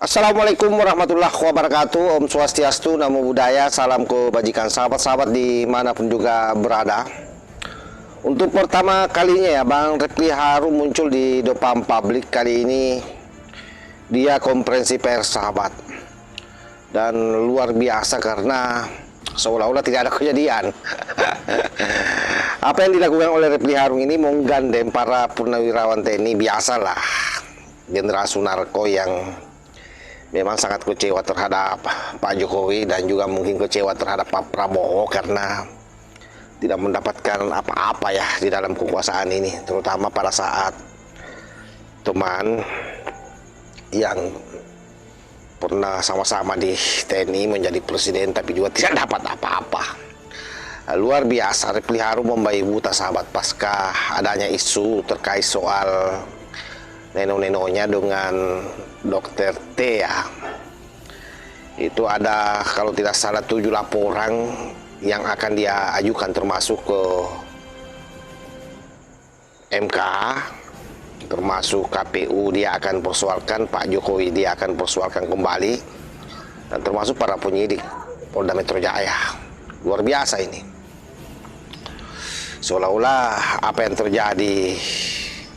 Assalamualaikum warahmatullahi wabarakatuh. Om Swastiastu, Namo Buddhaya, salam kebajikan sahabat-sahabat dimanapun juga berada. Untuk pertama kalinya ya, Bang Refli Harun muncul di depan publik. Kali ini dia konferensi pers, sahabat. Dan luar biasa karena seolah-olah tidak ada kejadian. Apa yang dilakukan oleh Refli Harun ini menggandeng para purnawirawan TNI, biasalah. Jenderal Sunarko yang memang sangat kecewa terhadap Pak Jokowi dan juga mungkin kecewa terhadap Pak Prabowo karena tidak mendapatkan apa-apa ya di dalam kekuasaan ini, terutama pada saat teman yang pernah sama-sama di TNI menjadi presiden tapi juga tidak dapat apa-apa. Luar biasa Refli Harun membabi buta, sahabat, pasca adanya isu terkait soal neno-nenonya dengan Dokter T ya. Itu ada kalau tidak salah 7 laporan yang akan dia ajukan, termasuk ke MK, termasuk KPU dia akan persoalkan, Pak Jokowi dia akan persoalkan kembali, dan termasuk para penyidik Polda Metro Jaya. Luar biasa ini. Seolah-olah apa yang terjadi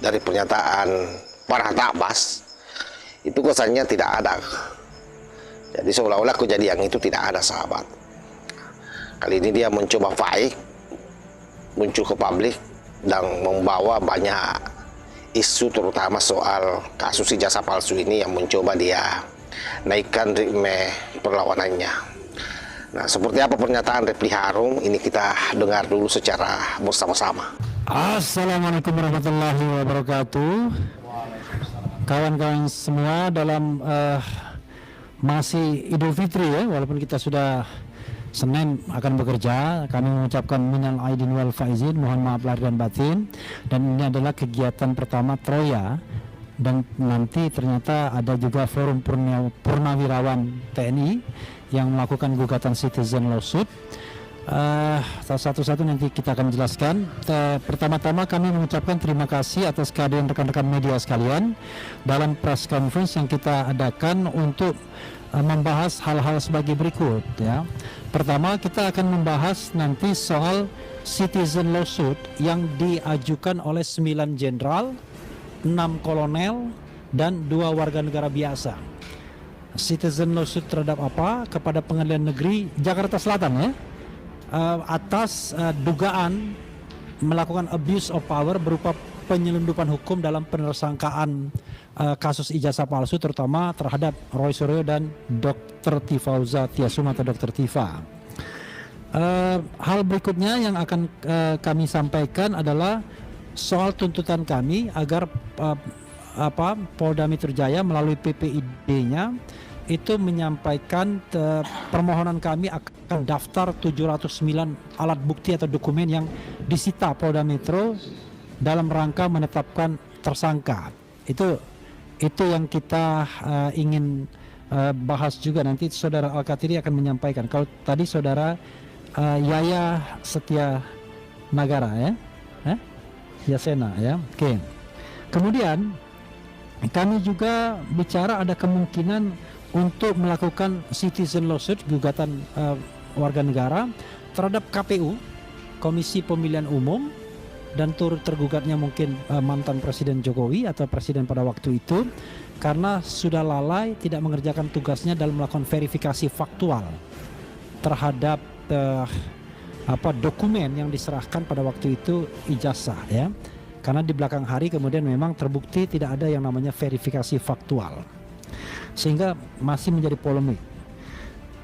dari pernyataan Farhad Abbas itu kesannya tidak ada. Jadi seolah-olah kejadian itu tidak ada, sahabat. Kali ini dia mencoba fight, muncul ke publik dan membawa banyak isu, terutama soal kasus ijazah palsu ini yang mencoba dia naikkan ritme perlawanannya. Nah, seperti apa pernyataan Refli Harun ini, kita dengar dulu secara bersama-sama. Assalamualaikum warahmatullahi wabarakatuh. Kawan-kawan semua, dalam masih Idul Fitri ya, walaupun kita sudah Senin akan bekerja, kami mengucapkan minal aidin wal faizin, mohon maaf lahir dan batin. Dan ini adalah kegiatan pertama Troya, dan nanti ternyata ada juga forum purnawirawan TNI yang melakukan gugatan citizen lawsuit. Satu-satu nanti kita akan jelaskan. Pertama-tama kami mengucapkan terima kasih atas kehadiran rekan-rekan media sekalian dalam press conference yang kita adakan untuk membahas hal-hal sebagai berikut ya. Pertama, kita akan membahas nanti soal citizen lawsuit yang diajukan oleh 9 jenderal, 6 kolonel, dan 2 warga negara biasa. Citizen lawsuit terhadap apa? Kepada Pengadilan Negeri Jakarta Selatan ya, atas dugaan melakukan abuse of power berupa penyelundupan hukum dalam penersangkaan kasus ijazah palsu, terutama terhadap Roy Suryo dan Dr. Tifauza Tiasum atau Dr. Tifa. Hal berikutnya yang akan kami sampaikan adalah soal tuntutan kami agar Polda Metro Jaya melalui PPID-nya itu menyampaikan permohonan kami akan daftar 709 alat bukti atau dokumen yang disita Polda Metro dalam rangka menetapkan tersangka. Itu yang kita ingin bahas juga. Nanti Saudara Al-Katiri akan menyampaikan. Kalau tadi Saudara Yaya Setia Nagara ya, Yasena ya. Oke. Kemudian kami juga bicara ada kemungkinan untuk melakukan citizen lawsuit, gugatan warga negara terhadap KPU, Komisi Pemilihan Umum, dan turut tergugatnya mungkin mantan Presiden Jokowi atau Presiden pada waktu itu, karena sudah lalai tidak mengerjakan tugasnya dalam melakukan verifikasi faktual terhadap dokumen yang diserahkan pada waktu itu ijazah ya. Karena di belakang hari kemudian memang terbukti tidak ada yang namanya verifikasi faktual, sehingga masih menjadi polemik.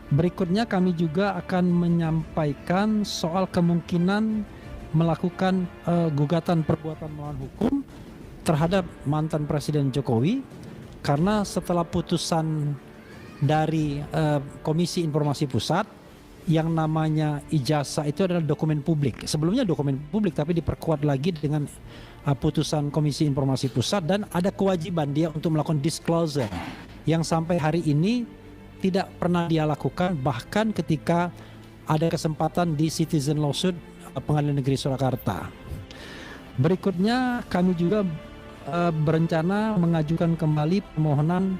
Berikutnya kami juga akan menyampaikan soal kemungkinan melakukan gugatan perbuatan melawan hukum terhadap mantan Presiden Jokowi, karena setelah putusan dari Komisi Informasi Pusat, yang namanya ijazah itu adalah dokumen publik. Sebelumnya dokumen publik, tapi diperkuat lagi dengan putusan Komisi Informasi Pusat, dan ada kewajiban dia untuk melakukan disclosure yang sampai hari ini tidak pernah dia lakukan, bahkan ketika ada kesempatan di citizen lawsuit Pengadilan Negeri Surakarta. Berikutnya kami juga berencana mengajukan kembali permohonan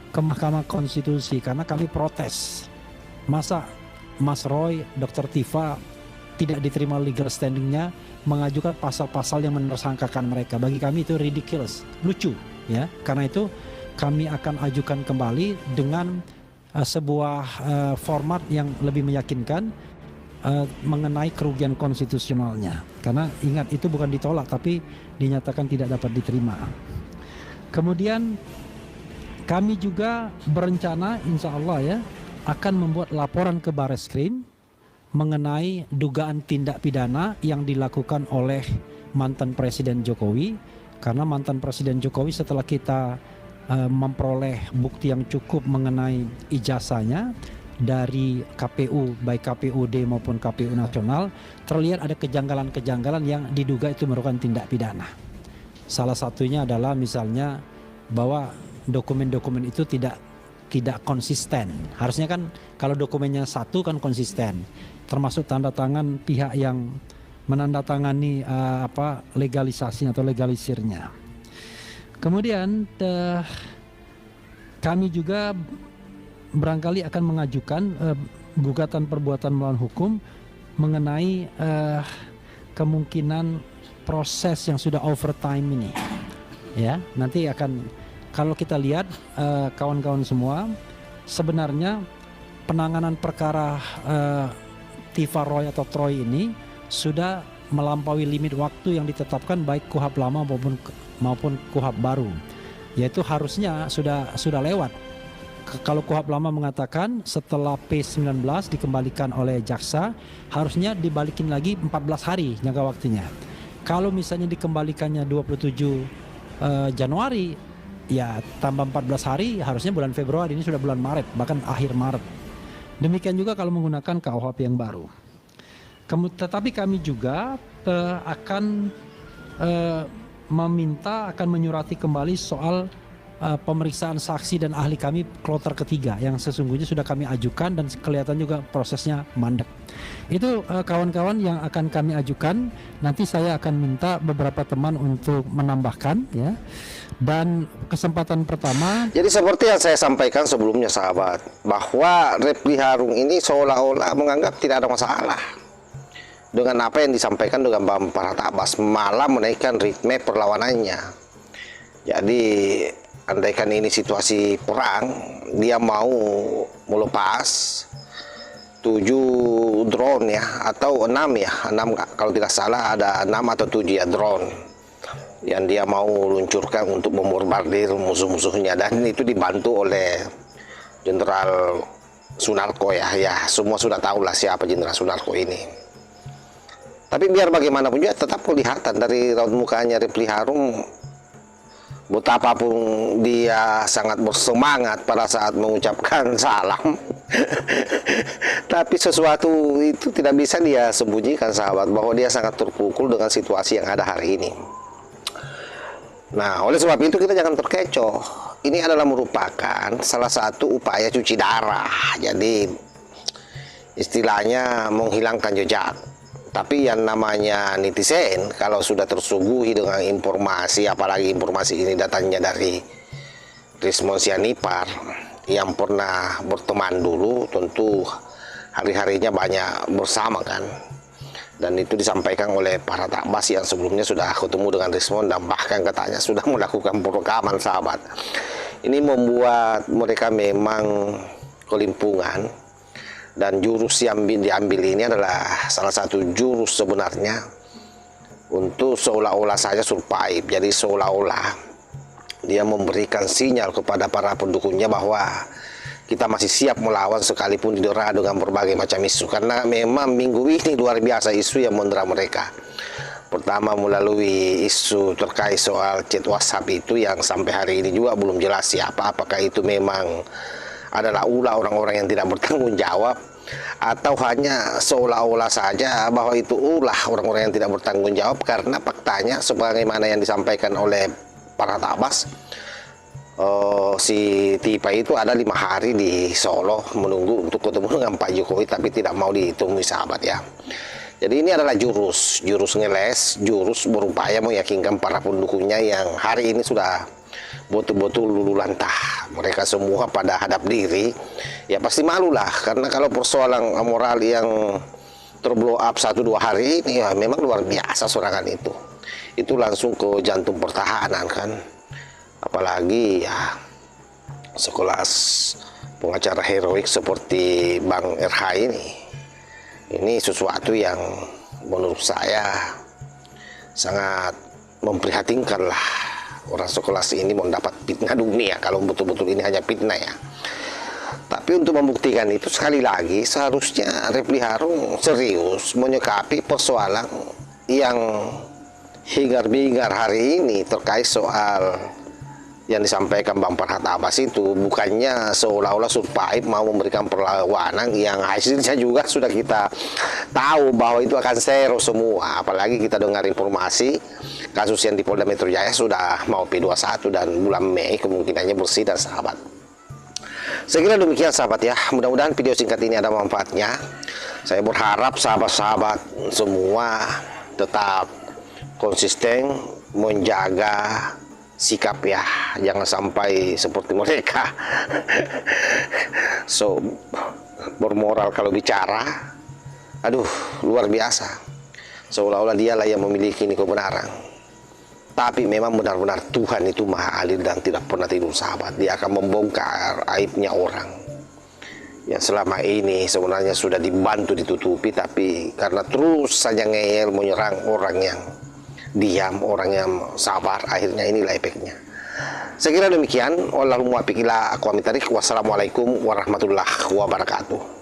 ke Mahkamah Konstitusi karena kami protes. Masa Mas Roy, Dr. Tifa tidak diterima legal standingnya mengajukan pasal-pasal yang menersangkakan mereka. Bagi kami itu ridiculous, lucu ya. Karena itu kami akan ajukan kembali dengan sebuah format yang lebih meyakinkan mengenai kerugian konstitusionalnya. Karena ingat, itu bukan ditolak tapi dinyatakan tidak dapat diterima. Kemudian kami juga berencana insya Allah ya akan membuat laporan ke Bareskrim mengenai dugaan tindak pidana yang dilakukan oleh mantan Presiden Jokowi. Karena mantan Presiden Jokowi setelah kita memperoleh bukti yang cukup mengenai ijazahnya dari KPU, baik KPUD maupun KPU nasional, terlihat ada kejanggalan-kejanggalan yang diduga itu merupakan tindak pidana. Salah satunya adalah misalnya bahwa dokumen-dokumen itu tidak konsisten. Harusnya kan kalau dokumennya satu kan konsisten, termasuk tanda tangan pihak yang menandatangani legalisasi atau legalisirnya. Kemudian kami juga barangkali akan mengajukan gugatan perbuatan melawan hukum mengenai kemungkinan proses yang sudah overtime ini. Ya, nanti akan, kalau kita lihat kawan-kawan semua, sebenarnya penanganan perkara Tifa Roy atau Troy ini sudah melampaui limit waktu yang ditetapkan baik KUHP lama maupun KUHP baru. Yaitu harusnya sudah lewat. Kalau KUHP lama mengatakan setelah P19 dikembalikan oleh jaksa, harusnya dibalikin lagi 14 hari jangka waktunya. Kalau misalnya dikembalikannya 27 Januari, ya tambah 14 hari, harusnya bulan Februari, ini sudah bulan Maret, bahkan akhir Maret. Demikian juga kalau menggunakan KUHP yang baru. Tetapi kami juga akan menyurati kembali soal pemeriksaan saksi dan ahli kami kloter ketiga yang sesungguhnya sudah kami ajukan dan kelihatan juga prosesnya mandek. Itu kawan-kawan yang akan kami ajukan. Nanti saya akan minta beberapa teman untuk menambahkan ya. Dan kesempatan pertama, jadi seperti yang saya sampaikan sebelumnya sahabat, bahwa Refli Harun ini seolah-olah menganggap tidak ada masalah dengan apa yang disampaikan dengan Bang Farhad Abbas, malah menaikkan ritme perlawanannya. Jadi andaikan ini situasi perang, dia mau melepas 7 drone ya, atau 6 ya, 6 kalau tidak salah ada 6 atau 7 ya drone yang dia mau luncurkan untuk membombardir musuh-musuhnya, dan itu dibantu oleh Jenderal Sunarko ya semua sudah tahu lah siapa Jenderal Sunarko ini. Tapi biar bagaimanapun juga tetap kelihatan dari raut mukanya Refli Harun betapapun dia sangat bersemangat pada saat mengucapkan salam. Tapi sesuatu itu tidak bisa dia sembunyikan sahabat, bahwa dia sangat terpukul dengan situasi yang ada hari ini. Nah, oleh sebab itu kita jangan terkecoh. Ini adalah merupakan salah satu upaya cuci darah. Jadi istilahnya menghilangkan jejak. Tapi yang namanya netizen, kalau sudah tersuguhi dengan informasi, apalagi informasi ini datangnya dari Rismon Sianipar yang pernah berteman dulu, tentu hari-harinya banyak bersama kan. Dan itu disampaikan oleh Farhad Abbas yang sebelumnya sudah ketemu dengan Rismon dan bahkan katanya sudah melakukan perekaman sahabat. Ini membuat mereka memang kelimpungan. Dan jurus yang diambil ini adalah salah satu jurus sebenarnya untuk seolah-olah saja survive. Jadi seolah-olah dia memberikan sinyal kepada para pendukungnya bahwa kita masih siap melawan sekalipun didera dengan berbagai macam isu. Karena memang minggu ini luar biasa isu yang mendera mereka. Pertama melalui isu terkait soal chat WhatsApp itu yang sampai hari ini juga belum jelas siapa, apakah itu memang adalah ulah orang-orang yang tidak bertanggung jawab, atau hanya seolah-olah saja bahwa itu ulah orang-orang yang tidak bertanggung jawab. Karena faktanya sebagaimana yang disampaikan oleh Farhad Abbas, si Tifa itu ada 5 hari di Solo menunggu untuk ketemu dengan Pak Jokowi, tapi tidak mau ditemui sahabat ya. Jadi ini adalah jurus ngeles, jurus berupaya meyakinkan para pendukungnya yang hari ini sudah betul-betul lulu lantah. Mereka semua pada hadap diri, ya pasti malu lah. Karena kalau persoalan moral yang terblow up 1-2 hari ini, ya memang luar biasa serangan itu. Itu langsung ke jantung pertahanan kan. Apalagi ya sekelas pengacara heroik seperti Bang RH ini sesuatu yang menurut saya sangat memprihatinkan lah. Orang sekelas ini mau dapat fitnah dunia kalau betul-betul ini hanya fitnah ya. Tapi untuk membuktikan itu sekali lagi seharusnya Refly Harun serius menyikapi persoalan yang hingar-bingar hari ini terkait soal yang disampaikan Bang Farhad Abbas itu. Bukannya seolah-olah Surpaip mau memberikan perlawanan yang hasilnya juga sudah kita tahu bahwa itu akan zero semua. Apalagi kita dengar informasi kasus yang di Polda Metro Jaya sudah mau P21 dan bulan Mei kemungkinannya bersih dan sahabat. Saya kira demikian sahabat ya, mudah-mudahan video singkat ini ada manfaatnya. Saya berharap sahabat-sahabat semua tetap konsisten menjaga sikap ya, jangan sampai seperti mereka so bermoral kalau bicara, aduh luar biasa, seolah-olah dialah yang memiliki ini kebenaran. Tapi memang benar-benar Tuhan itu maha adil dan tidak pernah tidur sahabat. Dia akan membongkar aibnya orang yang selama ini sebenarnya sudah dibantu ditutupi, tapi karena terus saja ngeyel menyerang orang yang diam, orang yang sabar, akhirnya inilah efeknya. Saya kira demikian. Wallahul muwaffiq ila aqwamit thariq. Wassalamualaikum warahmatullahi wabarakatuh.